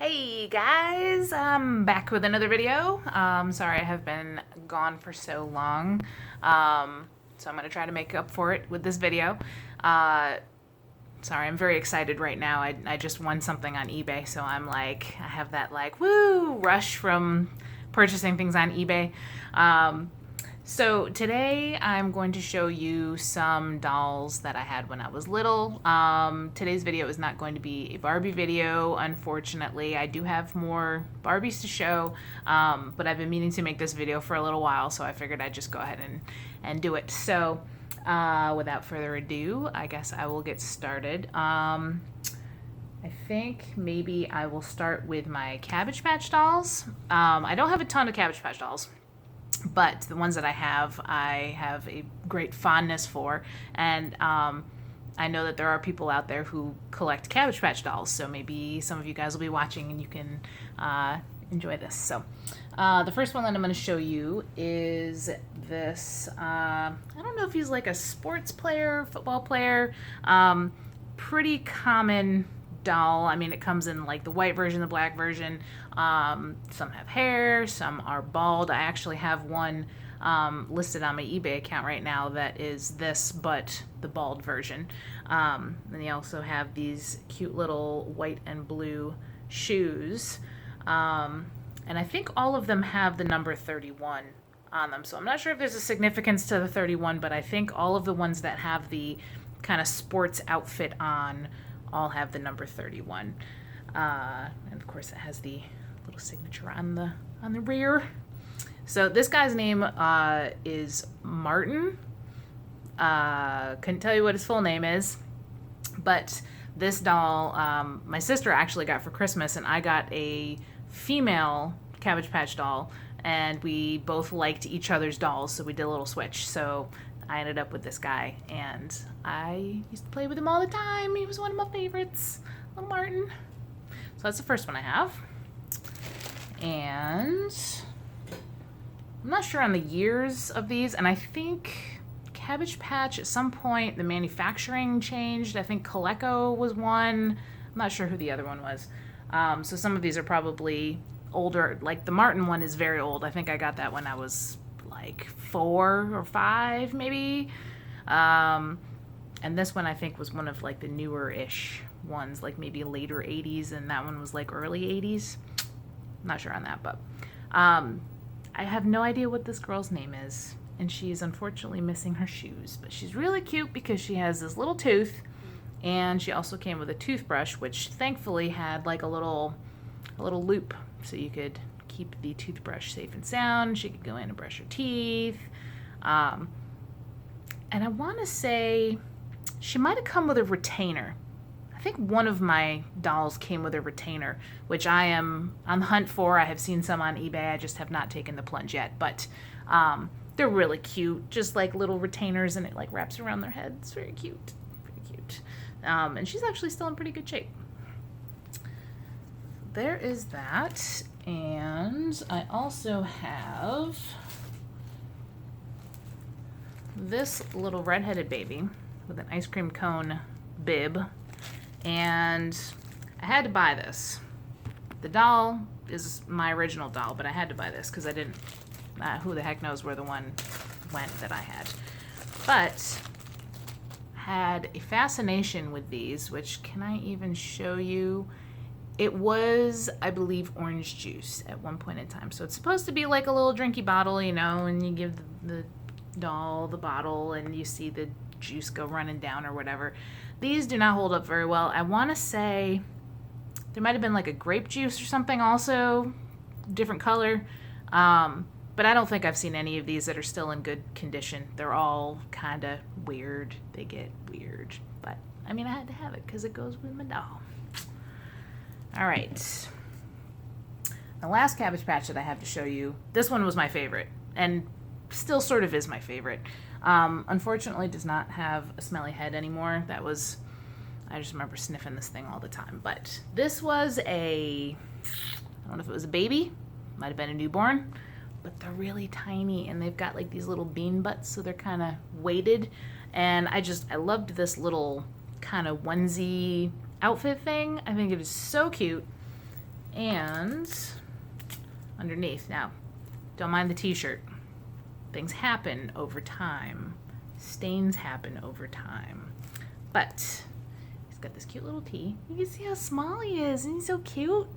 Hey guys, I'm back with another video. Sorry I have been gone for so long. So I'm going to try to make up for it with this video. Sorry, I'm very excited right now. I just won something on eBay, so I'm like, I have that like, woo, rush from purchasing things on eBay. So today I'm going to show you some dolls that I had when I was little. Today's video is not going to be a Barbie video, unfortunately. I do have more Barbies to show, but I've been meaning to make this video for a little while, so I figured I'd just go ahead and do it. So without further ado, I guess I will get started. I think maybe I will start with my Cabbage Patch dolls. I don't have a ton of Cabbage Patch dolls, but the ones that I have a great fondness for, and I know that there are people out there who collect Cabbage Patch dolls, so maybe some of you guys will be watching and you can enjoy this. So the first one that I'm going to show you is this, I don't know if he's like a sports player, football player, pretty common doll. I mean, it comes in like the white version, the black version. Some have hair, some are bald. I actually have one listed on my eBay account right now that is this, but the bald version. And they also have these cute little white and blue shoes. And I think all of them have the number 31 on them. So I'm not sure if there's a significance to the 31, but I think all of the ones that have the kind of sports outfit on all have the number 31. And of course it has the little signature on the rear. So this guy's name is Martin. Couldn't tell you what his full name is, but this doll my sister actually got for Christmas, and I got a female Cabbage Patch doll, and we both liked each other's dolls, so we did a little switch. So I ended up with this guy, and I used to play with him all the time. He was one of my favorites, little Martin. So that's the first one I have. And I'm not sure on the years of these, and I think Cabbage Patch at some point the manufacturing changed. I think Coleco was one. I'm not sure who the other one was. So some of these are probably older. Like the Martin one is very old. I think I got that when I was like 4 or 5 maybe. And this one I think was one of like the newer-ish ones, like maybe later 80s, and that one was like early 80s. Not sure on that, but I have no idea what this girl's name is, and she's unfortunately missing her shoes, but she's really cute because she has this little tooth, and she also came with a toothbrush, which thankfully had like a little loop so you could keep the toothbrush safe and sound. She could go in and brush her teeth. And I want to say she might have come with a retainer. I think one of my dolls came with a retainer, which I am on the hunt for. I have seen some on eBay. I just have not taken the plunge yet, but they're really cute, just like little retainers, and it like wraps around their head. It's very cute, pretty cute. And she's actually still in pretty good shape. There is that. And I also have this little redheaded baby with an ice cream cone bib, and I had to buy this. The doll is my original doll, but I had to buy this because I didn't, who the heck knows where the one went that I had. But I had a fascination with these, which, can I even show you? It was, I believe, orange juice at one point in time. So it's supposed to be like a little drinky bottle, you know, and you give the doll the bottle and you see the juice go running down or whatever. These do not hold up very well. I want to say there might have been like a grape juice or something also, different color. But I don't think I've seen any of these that are still in good condition. They're all kind of weird. They get weird. But, I mean, I had to have it because it goes with my doll. All right. The last Cabbage Patch that I have to show you, this one was my favorite, and still sort of is my favorite. Unfortunately, does not have a smelly head anymore. I just remember sniffing this thing all the time. But this was I don't know if it was a baby, might have been a newborn, but they're really tiny, and they've got like these little bean butts, so they're kind of weighted. And I loved this little kind of onesie outfit thing. I think it is so cute. And underneath, now, don't mind the t-shirt. Things happen over time. Stains happen over time. But he's got this cute little tee. You can see how small he is, and he's so cute.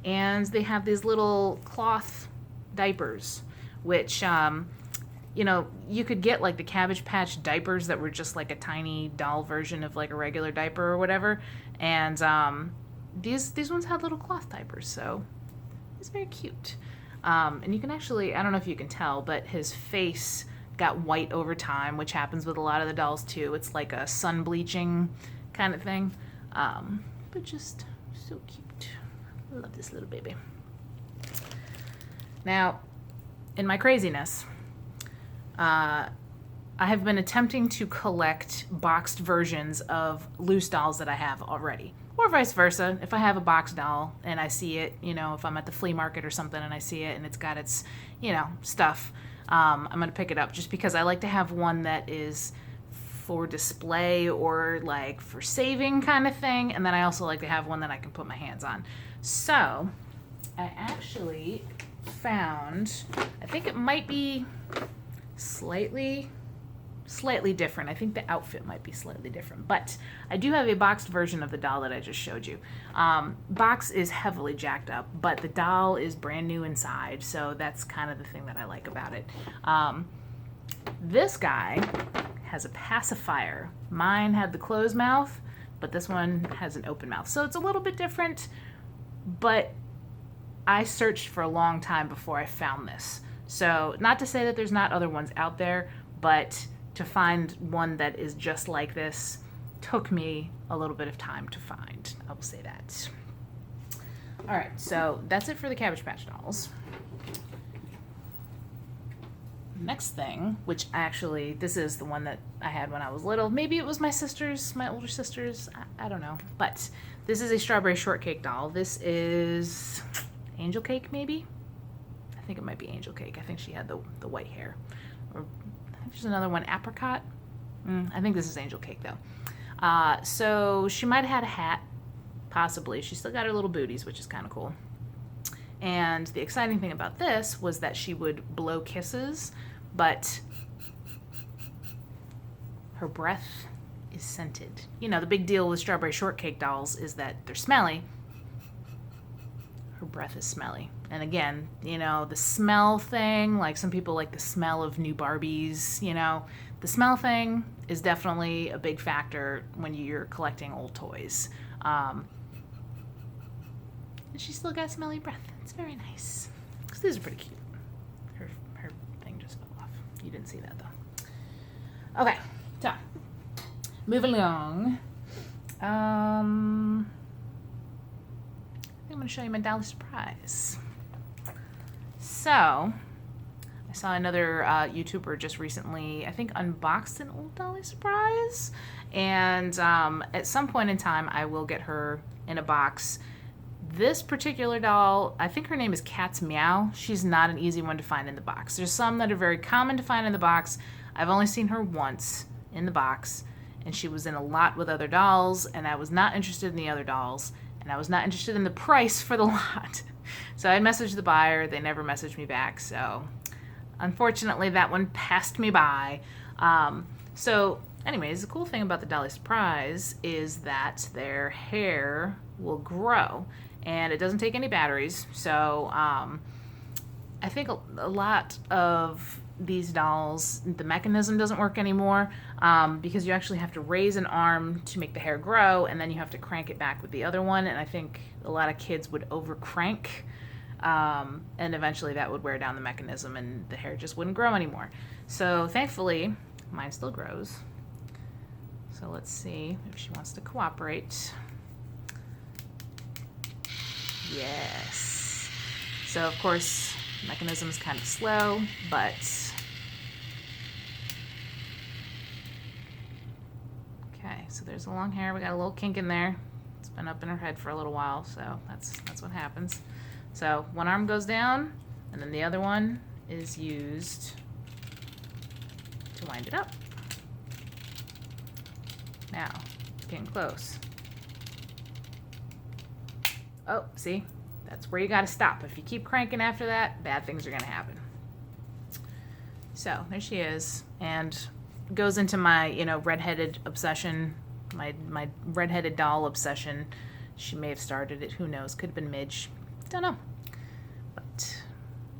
And they have these little cloth diapers, which, you know, you could get like the Cabbage Patch diapers that were just like a tiny doll version of like a regular diaper or whatever. And these ones had little cloth diapers, so it's very cute. And you can actually, I don't know if you can tell, but his face got white over time, which happens with a lot of the dolls too. It's like a sun bleaching kind of thing. But just so cute. I love this little baby. Now, in my craziness, I have been attempting to collect boxed versions of loose dolls that I have already. Or vice versa. If I have a boxed doll and I see it, you know, if I'm at the flea market or something and I see it and it's got its, you know, stuff, I'm going to pick it up just because I like to have one that is for display or like for saving kind of thing. And then I also like to have one that I can put my hands on. So I actually found, I think it might be slightly different. I think the outfit might be slightly different, but I do have a boxed version of the doll that I just showed you. Box is heavily jacked up, but the doll is brand new inside, so that's kind of the thing that I like about it. This guy has a pacifier. Mine had the closed mouth, but this one has an open mouth, so it's a little bit different, but I searched for a long time before I found this. So not to say that there's not other ones out there, but to find one that is just like this took me a little bit of time to find. I will say that. All right, so that's it for the Cabbage Patch dolls. Next thing, which actually, this is the one that I had when I was little. Maybe it was my sister's, my older sister's, I don't know. But this is a Strawberry Shortcake doll. This is Angel Cake, maybe? I think it might be Angel Cake. I think she had the white hair. Or I think there's another one, Apricot. I think this is Angel Cake, though. So she might have had a hat, possibly. She still got her little booties, which is kind of cool. And the exciting thing about this was that she would blow kisses, but her breath is scented. You know, the big deal with Strawberry Shortcake dolls is that they're smelly. Her breath is smelly. And again, you know, the smell thing, like some people like the smell of new Barbies, you know, the smell thing is definitely a big factor when you're collecting old toys. And she still got smelly breath. It's very nice. Because these are pretty cute. Her thing just fell off. You didn't see that though. Okay, so moving along. I think I'm going to show you my Dolly surprise. So, I saw another YouTuber just recently, I think, unboxed an old Dolly surprise. And at some point in time, I will get her in a box. This particular doll, I think her name is Cat's Meow. She's not an easy one to find in the box. There's some that are very common to find in the box. I've only seen her once in the box, and she was in a lot with other dolls, and I was not interested in the other dolls, and I was not interested in the price for the lot. So I messaged the buyer. They never messaged me back, so unfortunately that one passed me by. So anyways, the cool thing about the Dolly Surprise is that their hair will grow, and it doesn't take any batteries. So I think a lot of these dolls, the mechanism doesn't work anymore because you actually have to raise an arm to make the hair grow, and then you have to crank it back with the other one. And I think a lot of kids would over crank, and eventually that would wear down the mechanism and the hair just wouldn't grow anymore. So thankfully, mine still grows. So let's see if she wants to cooperate. Yes. So of course, the mechanism is kind of slow, but okay. So there's the long hair. We got a little kink in there. It's been up in her head for a little while, so that's what happens. So one arm goes down, and then the other one is used to wind it up. Now, it's getting close. Oh, see? That's where you got to stop. If you keep cranking after that, bad things are going to happen. So there she is, and goes into my, redheaded obsession, my redheaded doll obsession. She may have started it. Who knows? Could have been Midge. Don't know. But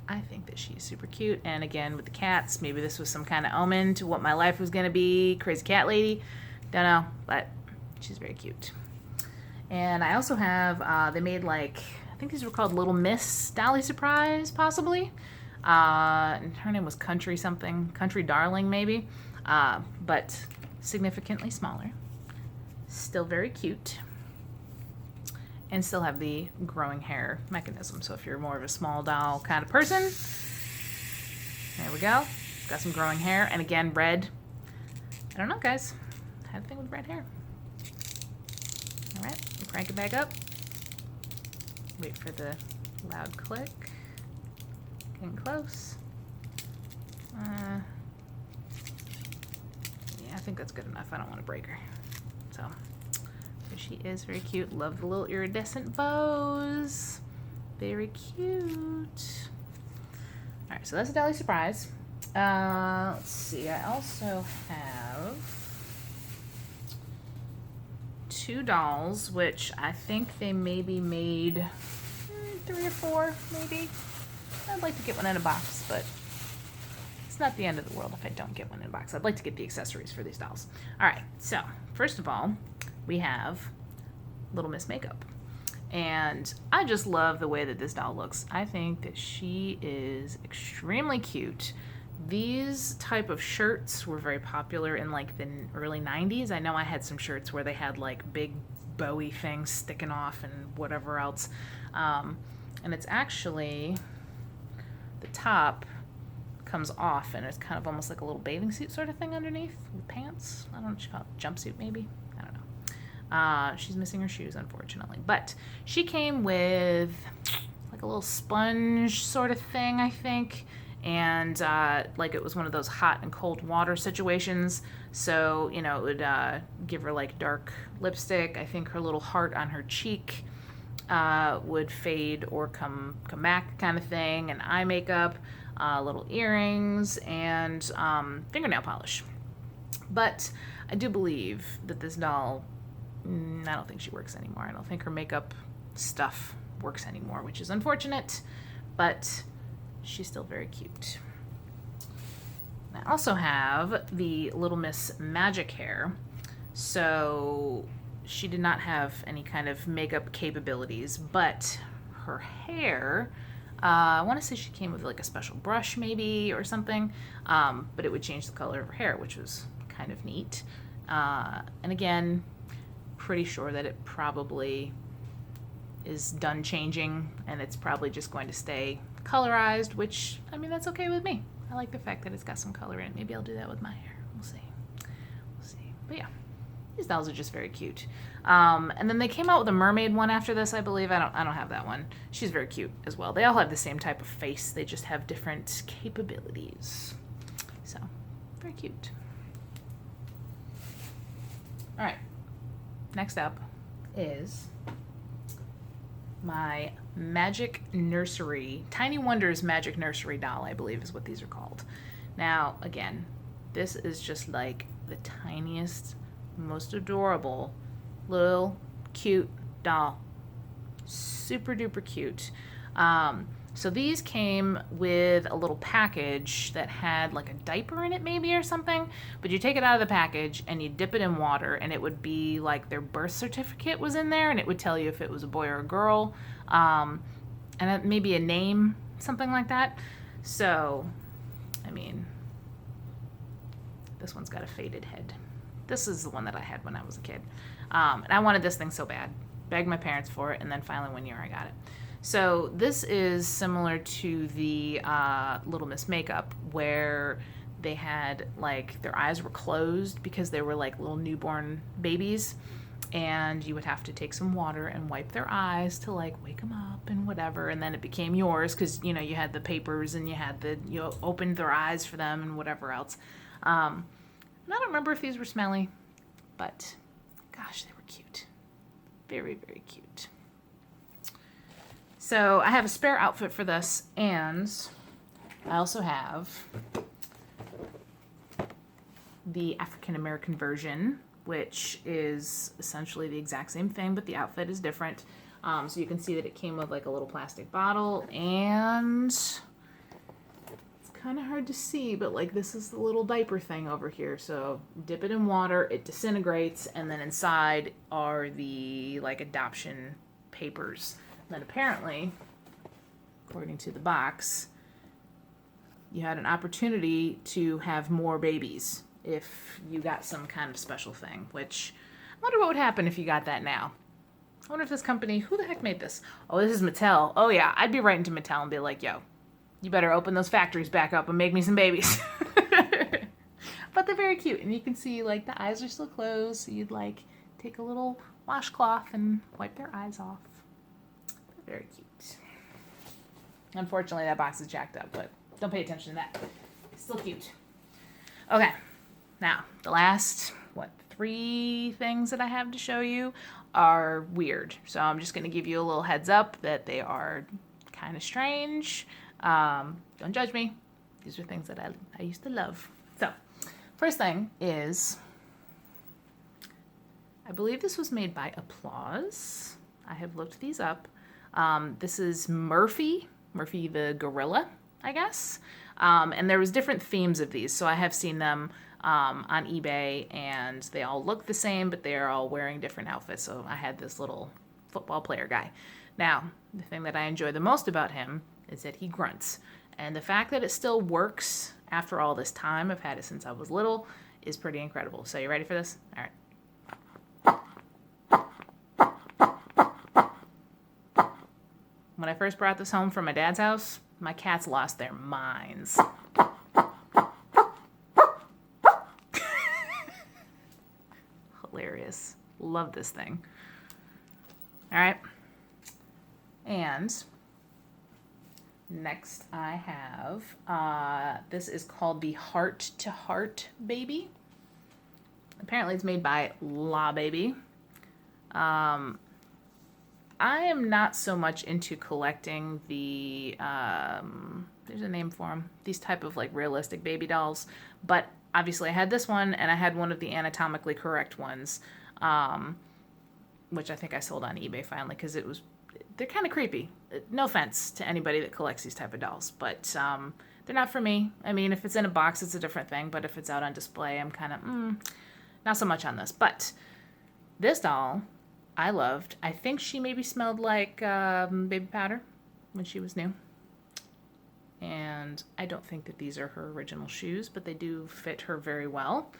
I think that she's super cute. And again, with the cats, maybe this was some kind of omen to what my life was going to be. Crazy cat lady. Don't know, but she's very cute. And I also have, they made I think these were called Little Miss Dolly Surprise, possibly. And her name was Country something, Country Darling maybe, but significantly smaller. Still very cute. And still have the growing hair mechanism. So if you're more of a small doll kind of person, there we go. Got some growing hair. And again, red. I don't know, guys. I had a thing with red hair. All right, crank it back up. Wait for the loud click. Getting close. Yeah, I think that's good enough. I don't want to break her. So there she is, very cute. Love the little iridescent bows. Very cute. All right, so that's a Dolly surprise. Let's see. I also have 2 dolls, which I think they maybe made 3 or 4, maybe. I'd like to get one in a box, but it's not the end of the world if I don't get one in a box. I'd like to get the accessories for these dolls. All right, so first of all, we have Little Miss Makeup. And I just love the way that this doll looks. I think that she is extremely cute. These type of shirts were very popular in the early 90s. I know I had some shirts where they had big bowy things sticking off and whatever else. And it's actually, the top comes off and it's kind of almost like a little bathing suit sort of thing underneath with pants. I don't know what you call it, jumpsuit maybe? I don't know. She's missing her shoes, unfortunately. But she came with a little sponge sort of thing, I think. And it was one of those hot and cold water situations. So, it would give her dark lipstick. I think her little heart on her cheek would fade or come back kind of thing, and eye makeup, little earrings, and fingernail polish. But I do believe that this doll, I don't think she works anymore. I don't think her makeup stuff works anymore, which is unfortunate, but she's still very cute. I also have the Little Miss Magic Hair. So she did not have any kind of makeup capabilities, but her hair, I want to say she came with a special brush maybe or something, but it would change the color of her hair, which was kind of neat. And again, pretty sure that it probably is done changing and it's probably just going to stay colorized, which, I mean, that's okay with me. I like the fact that it's got some color in it. Maybe I'll do that with my hair. We'll see. But yeah, these dolls are just very cute. And then they came out with a mermaid one after this, I believe. I don't have that one. She's very cute as well. They all have the same type of face. They just have different capabilities. So, very cute. All right. Next up is my Magic Nursery, Tiny Wonders Magic Nursery doll, I believe is what these are called. Now, again, this is just the tiniest, most adorable little cute doll. Super duper cute. So these came with a little package that had a diaper in it maybe or something, but you take it out of the package and you dip it in water and it would be their birth certificate was in there and it would tell you if it was a boy or a girl, and maybe a name, something like that. So, I mean, this one's got a faded head. This is the one that I had when I was a kid. And I wanted this thing so bad. Begged my parents for it, and then finally one year I got it. So this is similar to the Little Miss Makeup, where they had their eyes were closed because they were little newborn babies, and you would have to take some water and wipe their eyes to wake them up and whatever, and then it became yours because you had the papers and you opened their eyes for them and whatever else. And I don't remember if these were smelly, but gosh, they were cute. Very, very cute. So I have a spare outfit for this, and I also have the African American version, which is essentially the exact same thing, but the outfit is different. So you can see that it came with like a little plastic bottle, and it's kind of hard to see, but like this is the little diaper thing over here. So dip it in water, it disintegrates, and then inside are the like adoption papers. And then apparently, according to the box, you had an opportunity to have more babies if you got some kind of special thing, which I wonder what would happen if you got that now. I wonder if this company, who the heck made this? Oh, this is Mattel. Oh yeah, I'd be writing to Mattel and be like, yo, you better open those factories back up and make me some babies. But they're very cute, and you can see like the eyes are still closed, so you'd like take a little washcloth and wipe their eyes off. They're very cute. Unfortunately, that box is jacked up, but don't pay attention to that. It's still cute. Okay, now the last, 3 things that I have to show you are weird. So I'm just going to give you a little heads up that they are kind of strange. Don't judge me. These are things that I used to love. So first thing is, I believe this was made by Applause. I have looked these up. This is Murphy the gorilla, I guess. And there was different themes of these. So I have seen them on eBay, and they all look the same, but they are all wearing different outfits. So I had this little football player guy. Now, the thing that I enjoy the most about him is that he grunts. And the fact that it still works after all this time, I've had it since I was little, is pretty incredible. So you ready for this? All right. When I first brought this home from my dad's house, my cats lost their minds. Hilarious. Love this thing. All right. And next I have, this is called the Heart to Heart Baby. Apparently it's made by La Baby. I am not so much into collecting the, there's a name for them, these type of like realistic baby dolls, but obviously I had this one, and I had one of the anatomically correct ones, which I think I sold on eBay finally, because they're kind of creepy. No offense to anybody that collects these type of dolls, but they're not for me. I mean, if it's in a box, it's a different thing, but if it's out on display, I'm kind of, not so much on this. But this doll, I loved. I think she maybe smelled like baby powder when she was new. And I don't think that these are her original shoes, but they do fit her very well.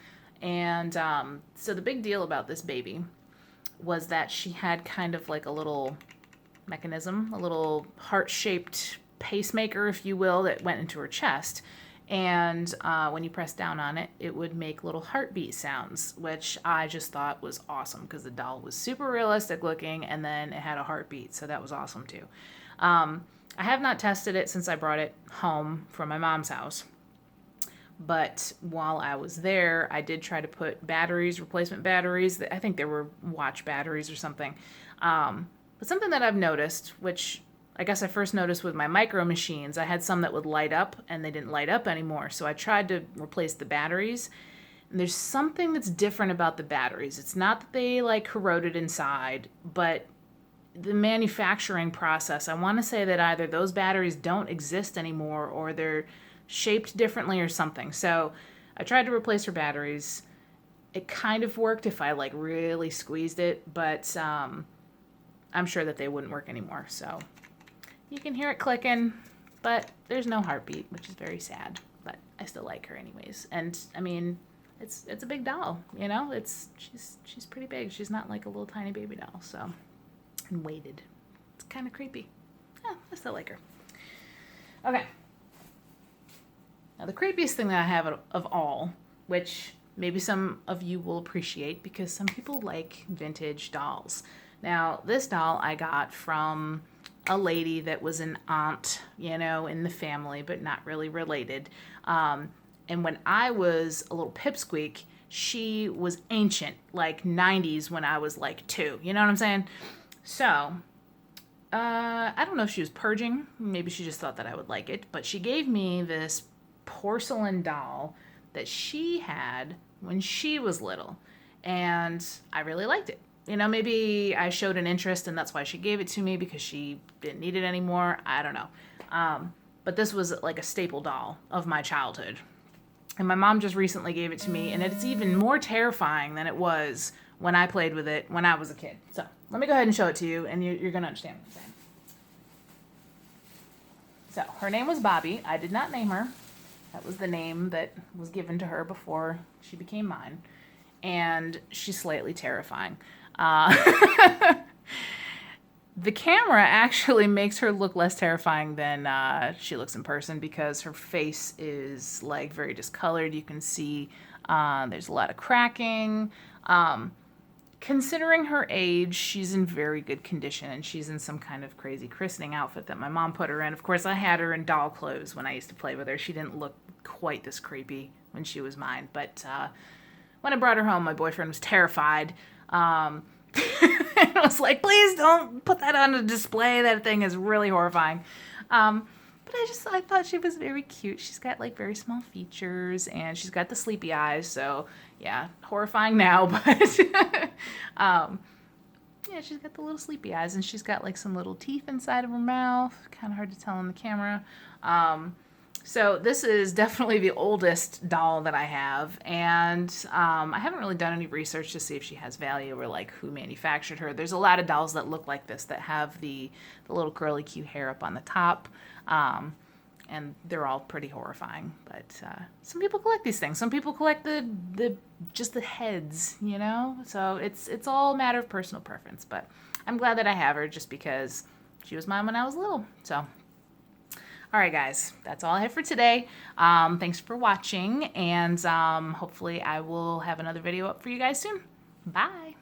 And so the big deal about this baby was that she had kind of like a little mechanism, a little heart-shaped pacemaker, if you will, that went into her chest. And when you press down on it, it would make little heartbeat sounds, which I just thought was awesome because the doll was super realistic looking, and then it had a heartbeat, so that was awesome too. I have not tested it since I brought it home from my mom's house, but while I was there, I did try to put batteries, replacement batteries. I think they were watch batteries or something. But something that I've noticed, which I guess I first noticed with my micro machines, I had some that would light up and they didn't light up anymore. So I tried to replace the batteries, and there's something that's different about the batteries. It's not that they like corroded inside, but the manufacturing process, I want to say that either those batteries don't exist anymore or they're shaped differently or something. So I tried to replace her batteries. It kind of worked if I like really squeezed it, but I'm sure that they wouldn't work anymore. So you can hear it clicking, but there's no heartbeat, which is very sad, but I still like her anyways. And I mean, it's a big doll, you know, she's pretty big. She's not like a little tiny baby doll. So, and weighted. It's kind of creepy. Yeah, I still like her. Okay. Now the creepiest thing that I have of all, which maybe some of you will appreciate because some people like vintage dolls. Now this doll I got from a lady that was an aunt, you know, in the family, but not really related. And when I was a little pipsqueak, she was ancient, like 90s when I was like 2. You know what I'm saying? So, I don't know if she was purging. Maybe she just thought that I would like it. But she gave me this porcelain doll that she had when she was little. And I really liked it. You know, maybe I showed an interest and that's why she gave it to me, because she didn't need it anymore. I don't know. But this was like a staple doll of my childhood. And my mom just recently gave it to me, and it's even more terrifying than it was when I played with it when I was a kid. So let me go ahead and show it to you, and you're going to understand what I'm saying. So her name was Bobby. I did not name her. That was the name that was given to her before she became mine. And she's slightly terrifying. The camera actually makes her look less terrifying than she looks in person, because her face is like very discolored. You can see there's a lot of cracking. Considering her age, she's in very good condition, and she's in some kind of crazy christening outfit that my mom put her in. Of course, I had her in doll clothes when I used to play with her. She didn't look quite this creepy when she was mine, but when I brought her home, my boyfriend was terrified. And I was like, please don't put that on a display. That thing is really horrifying. But I thought she was very cute. She's got like very small features, and she's got the sleepy eyes. So yeah, horrifying now, but yeah, she's got the little sleepy eyes, and she's got like some little teeth inside of her mouth. Kind of hard to tell on the camera. So this is definitely the oldest doll that I have, and I haven't really done any research to see if she has value or like who manufactured her. There's a lot of dolls that look like this that have the little curly cute hair up on the top, and they're all pretty horrifying. But some people collect these things. Some people collect just the heads, you know. So it's all a matter of personal preference. But I'm glad that I have her, just because she was mine when I was little. So. All right, guys, that's all I have for today. Thanks for watching, and hopefully I will have another video up for you guys soon. Bye.